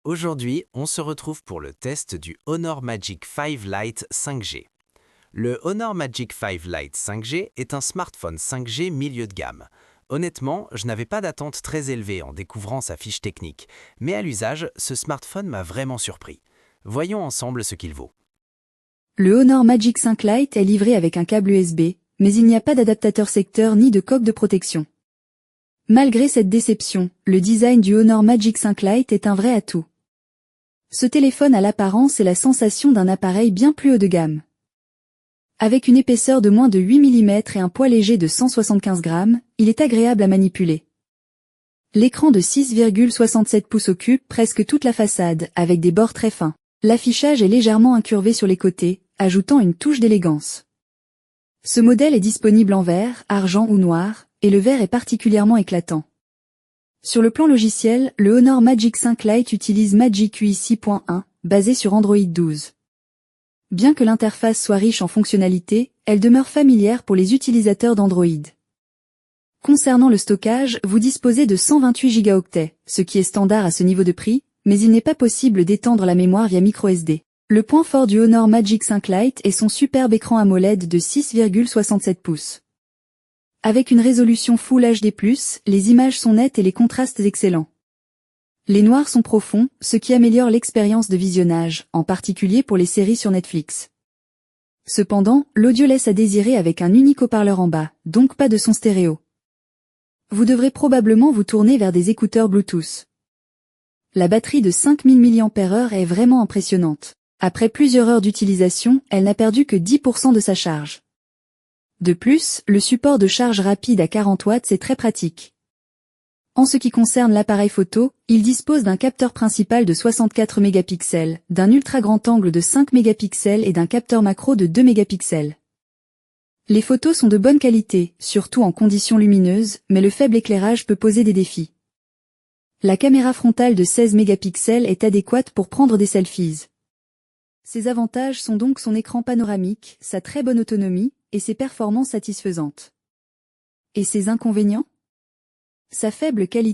Aujourd'hui, on se retrouve pour le test du Honor Magic 5 Lite 5G. Le Honor Magic 5 Lite 5G est un smartphone 5G milieu de gamme. Honnêtement, je n'avais pas d'attente très élevée en découvrant sa fiche technique, mais à l'usage, ce smartphone m'a vraiment surpris. Voyons ensemble ce qu'il vaut. Le Honor Magic 5 Lite est livré avec un câble USB, mais il n'y a pas d'adaptateur secteur ni de coque de protection. Malgré cette déception, le design du Honor Magic 5 Lite est un vrai atout. Ce téléphone a l'apparence et la sensation d'un appareil bien plus haut de gamme. Avec une épaisseur de moins de 8 mm et un poids léger de 175 grammes, il est agréable à manipuler. L'écran de 6,67 pouces occupe presque toute la façade, avec des bords très fins. L'affichage est légèrement incurvé sur les côtés, ajoutant une touche d'élégance. Ce modèle est disponible en vert, argent ou noir, et le vert est particulièrement éclatant. Sur le plan logiciel, le Honor Magic 5 Lite utilise Magic UI 6.1, basé sur Android 12. Bien que l'interface soit riche en fonctionnalités, elle demeure familière pour les utilisateurs d'Android. Concernant le stockage, vous disposez de 128 Go, ce qui est standard à ce niveau de prix, mais il n'est pas possible d'étendre la mémoire via microSD. Le point fort du Honor Magic 5 Lite est son superbe écran AMOLED de 6,67 pouces. Avec une résolution Full HD+, les images sont nettes et les contrastes excellents. Les noirs sont profonds, ce qui améliore l'expérience de visionnage, en particulier pour les séries sur Netflix. Cependant, l'audio laisse à désirer avec un unique haut-parleur en bas, donc pas de son stéréo. Vous devrez probablement vous tourner vers des écouteurs Bluetooth. La batterie de 5000 mAh est vraiment impressionnante. Après plusieurs heures d'utilisation, elle n'a perdu que 10% de sa charge. De plus, le support de charge rapide à 40 watts est très pratique. En ce qui concerne l'appareil photo, il dispose d'un capteur principal de 64 mégapixels, d'un ultra grand angle de 5 mégapixels et d'un capteur macro de 2 mégapixels. Les photos sont de bonne qualité, surtout en conditions lumineuses, mais le faible éclairage peut poser des défis. La caméra frontale de 16 mégapixels est adéquate pour prendre des selfies. Ses avantages sont donc son écran panoramique, sa très bonne autonomie, et ses performances satisfaisantes. Et ses inconvénients ? Sa faible qualité